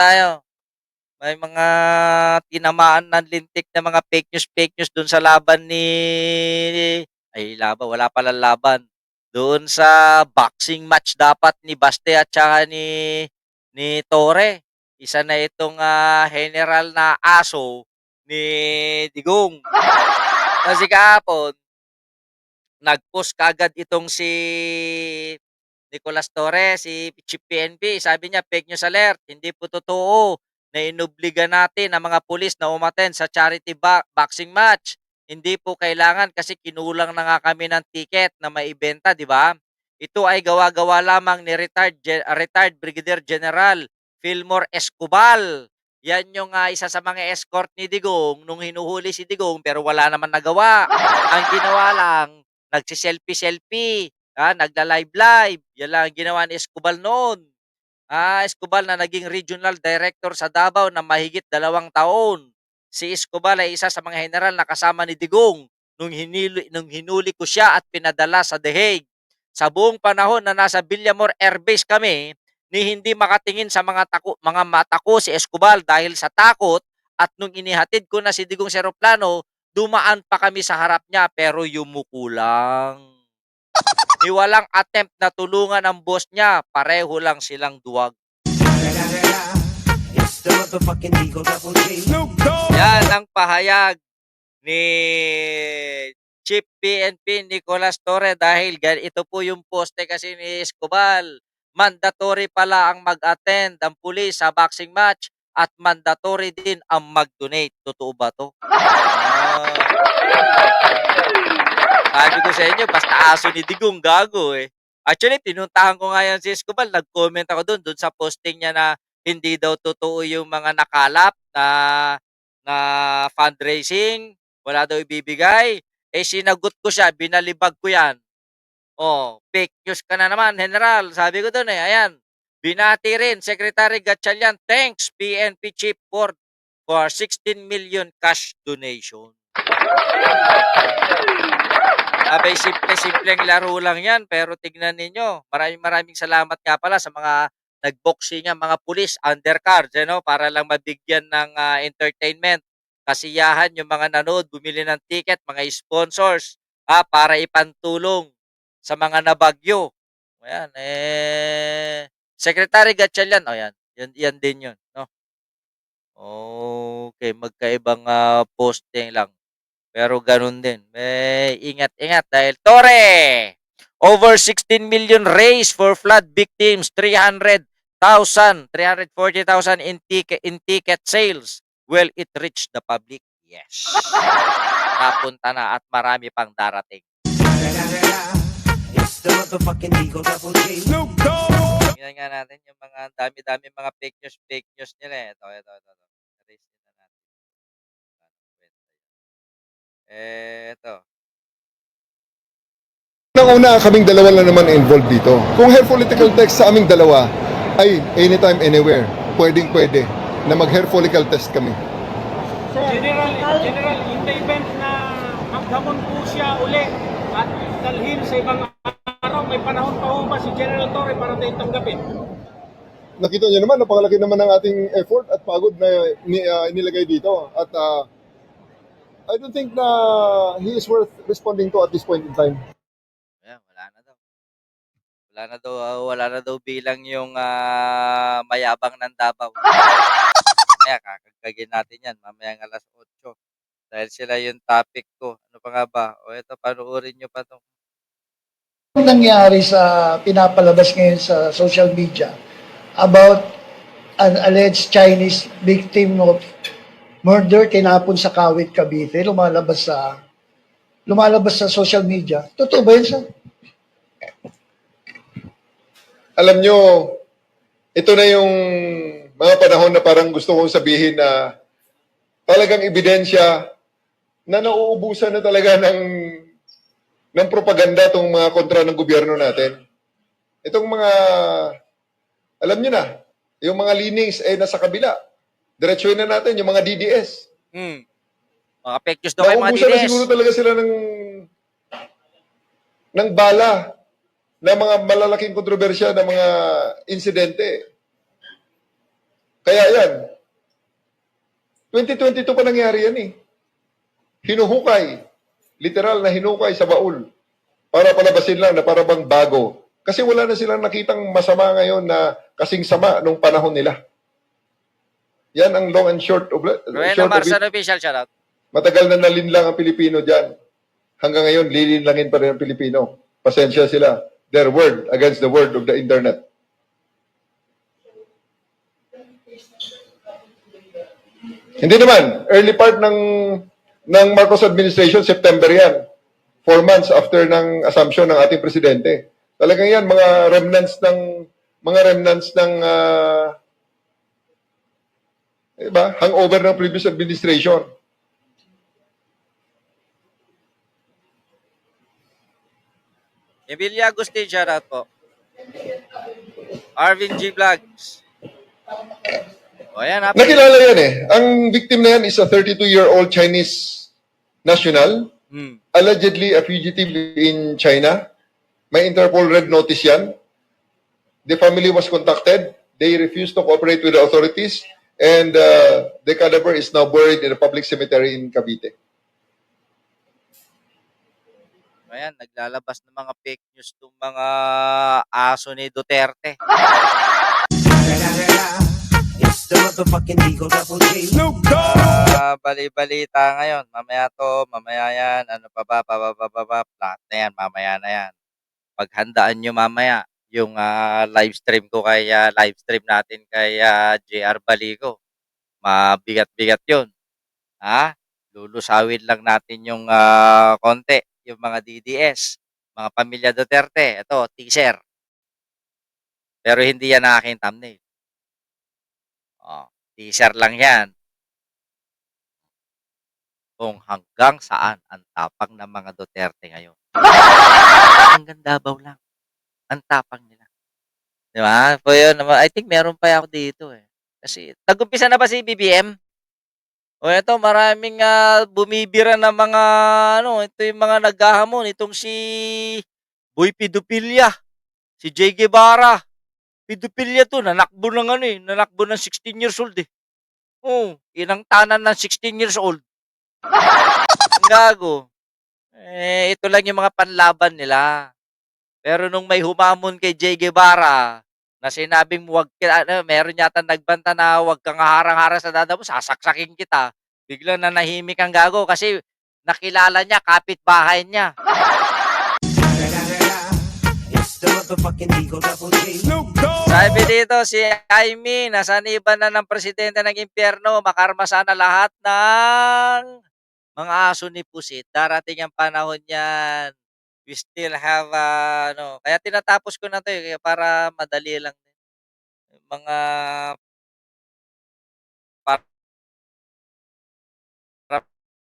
tayo. May mga tinamaan ng lintik na mga fake news dun sa laban ni laban, wala palang laban. Doon sa boxing match dapat ni Baste at saka ni Torre. Isa na itong general na aso ni Digong. Kasi kahapon, nag-post kaagad itong si Nicolas Torres, si Chief PNP, sabi niya, fake news alert, hindi po totoo na inobliga natin ang mga pulis na umattend sa charity boxing match. Hindi po kailangan kasi kinulang na nga kami ng ticket na maibenta, di ba? Ito ay gawa-gawa lamang ni retired Brigadier General Fillmore Escobal. Yan yung isa sa mga escort ni Digong nung hinuhuli si Digong pero wala naman nagawa. Ang ginawa lang, nagsiselfie-selfie, nagla-live-live. Yan lang ang ginawa ni Escobal noon. Escobal na naging regional director sa Davao na mahigit 2 taon. Si Escobal ay isa sa mga general na kasama ni Digong nung hinuli ko siya at pinadala sa The Hague. Sa buong panahon na nasa Villamor Air Base kami, ni hindi makatingin sa mga mata ko si Escobal dahil sa takot at nung inihatid ko na si Digong sa eroplano, dumaan pa kami sa harap niya pero yumuko lang. Ni walang attempt na tulungan ang boss niya, pareho lang silang duwag. Yan ang pahayag ni Chief PNP Nicolas Torre dahil ito po yung poste kasi ni Escobal. Mandatory pala ang mag-attend ang pulis sa boxing match at mandatory din ang mag-donate. Totoo ba to? Sabi ko sa inyo, basta aso ni Digong, gago eh. Actually, pinuntahan ko nga yan si Escobal, nag-comment ako doon sa posting niya na hindi daw totoo yung mga nakalap na fundraising, wala daw ibibigay. Eh sinagot ko siya, binalibag ko yan. Oh, fake news ka na naman, General. Sabi ko doon eh, ayan. Binati rin, Secretary Gatchalian, thanks PNP Chief for 16 million cash donation. Abay, simple-simpleng laro lang yan, pero tignan ninyo, maraming salamat nga pala sa mga nag-boxing mga pulis, undercards, para lang mabigyan ng entertainment, kasiyahan yung mga nanood, bumili ng ticket, mga sponsors, para ipantulong sa mga nabagyo. Ayan, Secretary Gatchalian, yan din yun, no? Okay, magkaibang posting lang. Pero ganun din. Ingat-ingat dahil Tore! Over 16 million raised for flood victims, 340,000 in ticket sales. Will it reach the public? Yes. Napunta na at marami pang darating. Tingnan nga natin yung mga dami-dami mga fake news nila. Ito. Erase na natin. Ito. Unang-una, kaming dalawa lang naman involved dito. Kung hair follicle test sa aming dalawa, ay anytime, anywhere, pwedeng-pwede na mag-hair follicle test kami. General, in the event na maghamon po siya uli at dalhin sa ibang araw, may panahon pa ho ba si General Torre para tayo tanggapin? Nakita niyo naman, napakalaki naman ng ating effort at pagod na inilagay dito. At I don't think na he is worth responding to at this point in time. Ayan, wala na daw. Wala na daw bilang yung mayabang ng Davao. Kaya kakagagin natin yan mamayang 8:00. Dahil sila yung topic ko. Ano pa nga ba? O ito, panoorin nyo pa itong Ano nangyari sa pinapalabas ngayon sa social media about an alleged Chinese victim of murder tinapon sa Kawit, Cavite, lumalabas sa social media. Totoo ba yun, sir? Alam nyo, ito na yung mga panahon na parang gusto kong sabihin na talagang ebidensya na nauubusan na talaga ng propaganda itong mga kontra ng gobyerno natin. Itong mga, alam nyo na, yung mga linings nasa kabila. Diretsuhin na natin yung mga DDS. mga fake news daw kayo mga Nauubusan na DDS. siguro talaga sila ng bala na mga malalaking kontrobersya na mga insidente. Kaya yan, 2022 pa nangyari yan eh. Hinuhukay, literal na hinukay sa baul para palabasin lang na para bang bago. Kasi wala na silang nakitang masama ngayon na kasing sama nung panahon nila. Yan ang long and short of, Rowena short of it. Marsan official, shoutout. Matagal na nalinlang ang Pilipino dyan. Hanggang ngayon, lilinlangin pa rin ang Pilipino. Pasensya sila. Their word against the word of the internet. Hindi naman. Early part ng Marcos administration, September yan. 4 months after ng assumption ng ating presidente. Talagang yan, mga remnants ng diba? Hangover ng previous administration. Emilia Agustin, shoutout po. Arvin G. Vlogs. O yan, happy. Nakilala yan eh. Ang victim na yan is a 32-year-old Chinese national, allegedly a fugitive in China. May Interpol Red Notice yan. The family was contacted. They refused to cooperate with the authorities. And the cadaver is now buried in a public cemetery in Cavite. Ayan, naglalabas ng mga fake news itong mga aso ni Duterte. It's the motherfucking Eagle Double G. Bali-balita ngayon. Mamaya to, mamaya yan. Ano pa ba, lahat na yan, mamaya na yan. Paghandaan nyo mamaya yung live stream ko kay live stream natin kay JR Baligo. Mabigat-bigat yun. Ha? Lulusawin lang natin yung konti, yung mga DDS, mga pamilya Duterte. Ito, teaser. Pero hindi yan ang aking thumbnail. Oh, teaser lang yan. Kung hanggang saan ang tapang ng mga Duterte ngayon. Hanggang Davao lang. Ang tapang nila. Di ba? So yun, I think meron pa ako dito eh. Kasi, nag-umpisa na ba si BBM? O ito, maraming bumibira na mga, ito yung mga naghahamon. Itong si Boy Pedophilia, si J. Guevara. Pedophilia to, nanakbo ng 16 years old eh. Oh, inang tanan ng 16 years old. Ang gago. Ito lang yung mga panlaban nila. Pero nung may humamon kay J. Guevara, na sinabing meron yata nagbanta na huwag kang harang-harang sa dada mo, sasaksakin kita. Biglang nanahimik ang gago kasi nakilala niya, kapitbahay niya. It's the motherfucking Eagle Double G. Sabi dito, si Jaime, nasaniban na ng presidente ng impyerno, makarma sana lahat ng mga aso ni Pusit. Darating ang panahon yan. We still have, kaya tinatapos ko na to eh, para madali lang. Mga para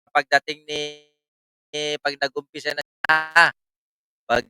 pagdating ni pag nag-umpisa na pag